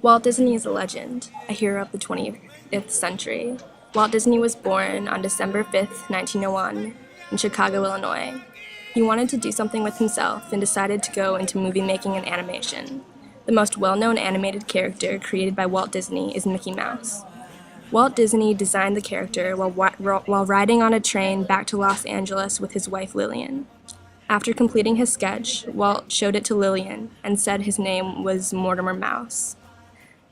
Walt Disney is a legend, a hero of the 20th century. Walt Disney was born on December 5th, 1901, in Chicago, Illinois. He wanted to do something with himself and decided to go into movie making and animation. The most well-known animated character created by Walt Disney is Mickey Mouse. Walt Disney designed the character while riding on a train back to Los Angeles with his wife Lillian. After completing his sketch, Walt showed it to Lillian and said his name was Mortimer Mouse.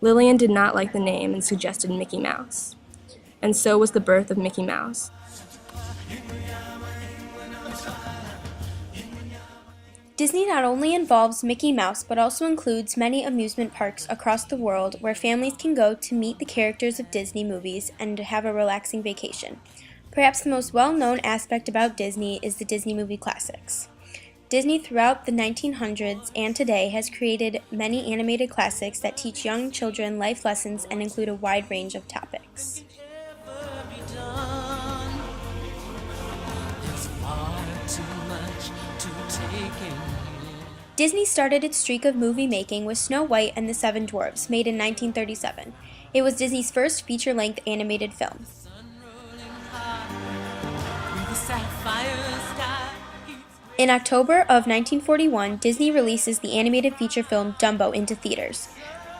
Lillian did not like the name and suggested Mickey Mouse. And so was the birth of Mickey Mouse. Disney not only involves Mickey Mouse, but also includes many amusement parks across the world where families can go to meet the characters of Disney movies and to have a relaxing vacation. Perhaps the most well-known aspect about Disney is the Disney movie classics. Disney throughout the 1900s and today has created many animated classics that teach young children life lessons and include a wide range of topics. Disney started its streak of movie making with Snow White and the Seven Dwarfs, made in 1937. It was Disney's first feature-length animated film. In October of 1941, Disney releases the animated feature film Dumbo into theaters,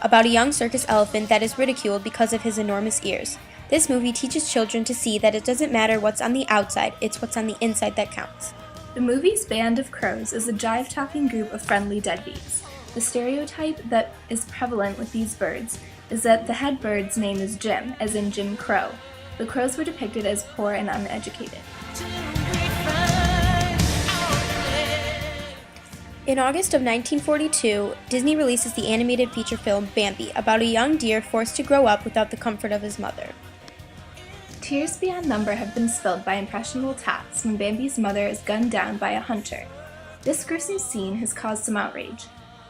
about a young circus elephant that is ridiculed because of his enormous ears. This movie teaches children to see that it doesn't matter what's on the outside, it's what's on the inside that counts. The movie's Band of Crows is a jive-talking group of friendly deadbeats. The stereotype that is prevalent with these birds is that the head bird's name is Jim, as in Jim Crow. The crows were depicted as poor and uneducated. In August of 1942, Disney releases the animated feature film Bambi, about a young deer forced to grow up without the comfort of his mother. Tears beyond number have been spilled by impressionable tots when Bambi's mother is gunned down by a hunter. This gruesome scene has caused some outrage.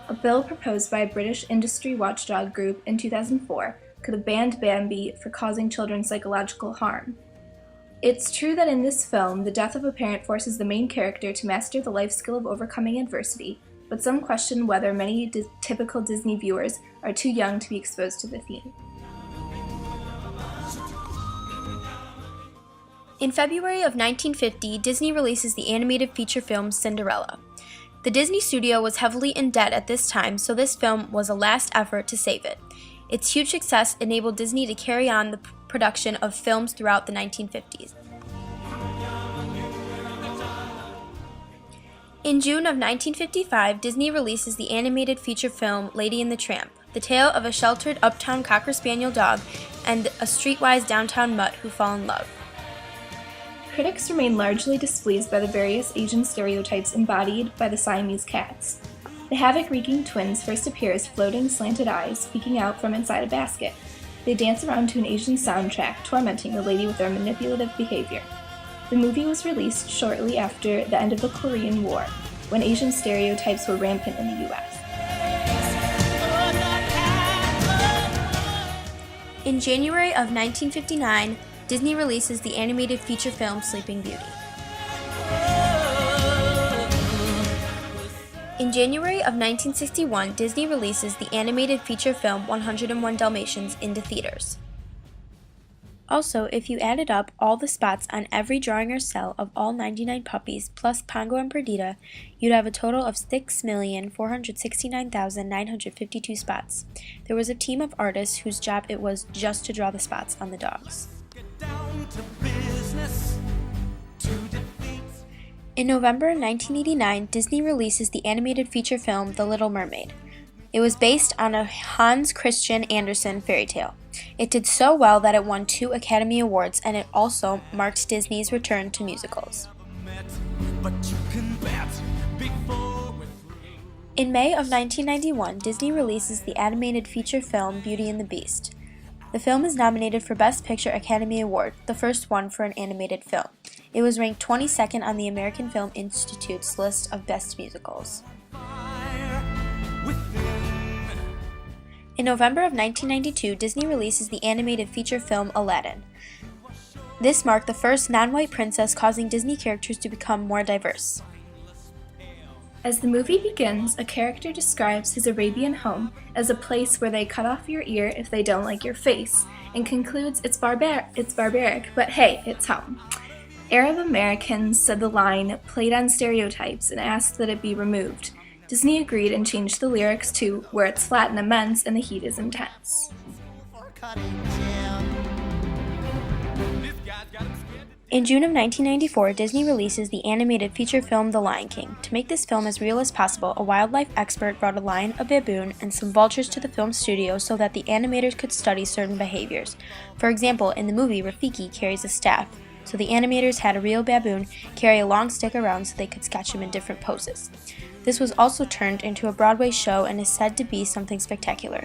A bill proposed by a British industry watchdog group in 2004 could have banned Bambi for causing children psychological harm. It's true that in this film, the death of a parent forces the main character to master the life skill of overcoming adversity, but some question whether many typical Disney viewers are too young to be exposed to the theme. In February of 1950, Disney releases the animated feature film Cinderella. The Disney studio was heavily in debt at this time, so this film was a last effort to save it. Its huge success enabled Disney to carry on the production of films throughout the 1950s. In June of 1955, Disney releases the animated feature film Lady and the Tramp, the tale of a sheltered uptown Cocker Spaniel dog and a streetwise downtown mutt who fall in love. Critics remain largely displeased by the various Asian stereotypes embodied by the Siamese cats. The havoc-wreaking twins first appear as floating, slanted eyes peeking out from inside a basket. They dance around to an Asian soundtrack, tormenting the lady with their manipulative behavior. The movie was released shortly after the end of the Korean War, when Asian stereotypes were rampant in the U.S. In January of 1959, Disney releases the animated feature film Sleeping Beauty. In January of 1961, Disney releases the animated feature film 101 Dalmatians into theaters. Also, if you added up all the spots on every drawing or cell of all 99 puppies plus Pongo and Perdita, you'd have a total of 6,469,952 spots. There was a team of artists whose job it was just to draw the spots on the dogs. In November 1989, Disney releases the animated feature film The Little Mermaid. It was based on a Hans Christian Andersen fairy tale. It did so well that it won 2 Academy Awards, and it also marked Disney's return to musicals. In May of 1991, Disney releases the animated feature film Beauty and the Beast. The film is nominated for Best Picture Academy Award, the first one for an animated film. It was ranked 22nd on the American Film Institute's list of best musicals. In November of 1992, Disney releases the animated feature film Aladdin. This marked the first non-white princess, causing Disney characters to become more diverse. As the movie begins, a character describes his Arabian home as a place where they cut off your ear if they don't like your face, and concludes it's barbaric, but hey, it's home. Arab Americans said the line played on stereotypes and asked that it be removed. Disney agreed and changed the lyrics to where it's flat and immense and the heat is intense. In June of 1994, Disney releases the animated feature film The Lion King. To make this film as real as possible, a wildlife expert brought a lion, a baboon, and some vultures to the film studio so that the animators could study certain behaviors. For example, in the movie, Rafiki carries a staff, so the animators had a real baboon carry a long stick around so they could sketch him in different poses. This was also turned into a Broadway show and is said to be something spectacular.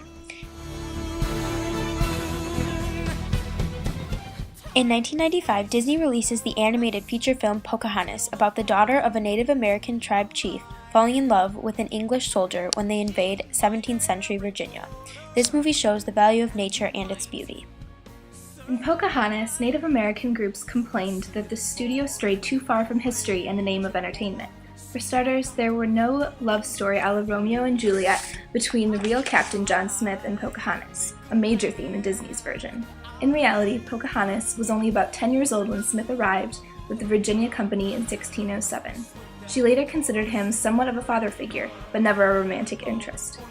In 1995, Disney releases the animated feature film Pocahontas about the daughter of a Native American tribe chief falling in love with an English soldier when they invade 17th century Virginia. This movie shows the value of nature and its beauty. In Pocahontas, Native American groups complained that the studio strayed too far from history in the name of entertainment. For starters, there were no love story a la Romeo and Juliet between the real Captain John Smith and Pocahontas, a major theme in Disney's version. In reality, Pocahontas was only about 10 years old when Smith arrived with the Virginia Company in 1607. She later considered him somewhat of a father figure, but never a romantic interest.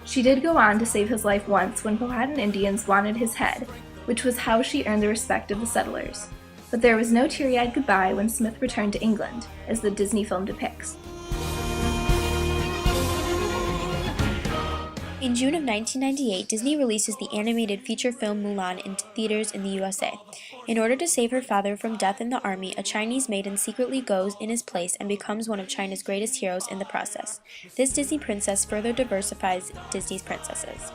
She did go on to save his life once when Powhatan Indians wanted his head, which was how she earned the respect of the settlers. But there was no teary-eyed goodbye when Smith returned to England, as the Disney film depicts. In June of 1998, Disney releases the animated feature film Mulan in theaters in the USA. In order to save her father from death in the army, a Chinese maiden secretly goes in his place and becomes one of China's greatest heroes in the process. This Disney princess further diversifies Disney's princesses.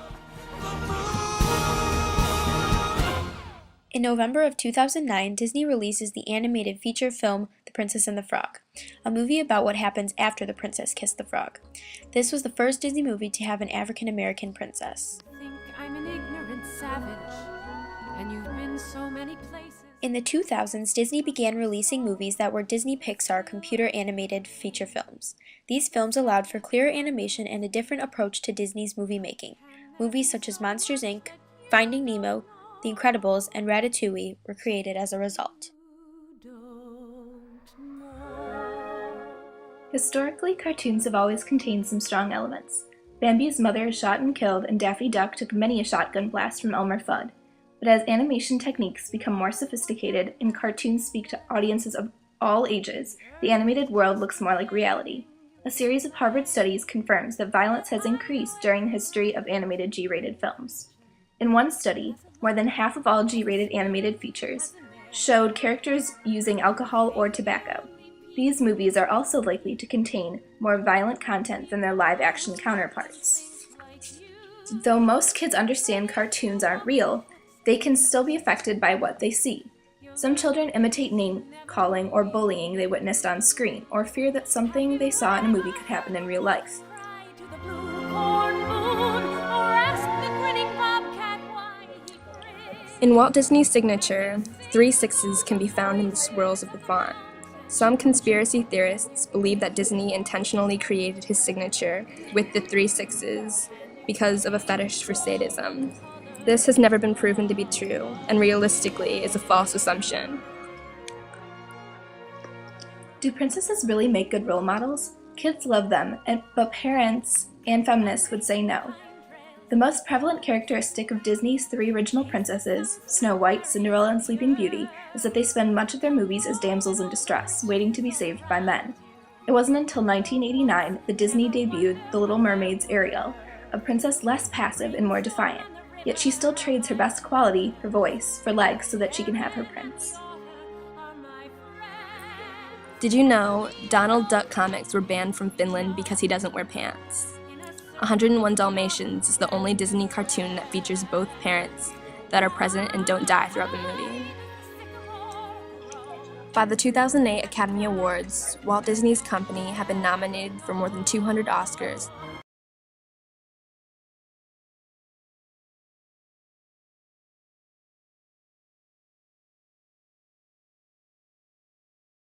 In November of 2009, Disney releases the animated feature film The Princess and the Frog, a movie about what happens after the princess kissed the frog. This was the first Disney movie to have an African-American princess. I'm an ignorant savage, and you've been so many places. In the 2000s, Disney began releasing movies that were Disney Pixar computer-animated feature films. These films allowed for clearer animation and a different approach to Disney's movie making. Movies such as Monsters, Inc., Finding Nemo, The Incredibles, and Ratatouille were created as a result. Historically, cartoons have always contained some strong elements. Bambi's mother is shot and killed, and Daffy Duck took many a shotgun blast from Elmer Fudd. But as animation techniques become more sophisticated and cartoons speak to audiences of all ages, the animated world looks more like reality. A series of Harvard studies confirms that violence has increased during the history of animated G-rated films. In one study, more than half of all G-rated animated features showed characters using alcohol or tobacco. These movies are also likely to contain more violent content than their live-action counterparts. Though most kids understand cartoons aren't real, they can still be affected by what they see. Some children imitate name-calling or bullying they witnessed on screen, or fear that something they saw in a movie could happen in real life. In Walt Disney's signature, 3 sixes can be found in the swirls of the font. Some conspiracy theorists believe that Disney intentionally created his signature with the 3 sixes because of a fetish for sadism. This has never been proven to be true, and realistically is a false assumption. Do princesses really make good role models? Kids love them, but parents and feminists would say no. The most prevalent characteristic of Disney's 3 original princesses, Snow White, Cinderella, and Sleeping Beauty, is that they spend much of their movies as damsels in distress, waiting to be saved by men. It wasn't until 1989 that Disney debuted The Little Mermaid's Ariel, a princess less passive and more defiant, yet she still trades her best quality, her voice, for legs so that she can have her prince. Did you know Donald Duck comics were banned from Finland because he doesn't wear pants? 101 Dalmatians is the only Disney cartoon that features both parents that are present and don't die throughout the movie. By the 2008 Academy Awards, Walt Disney's company had been nominated for more than 200 Oscars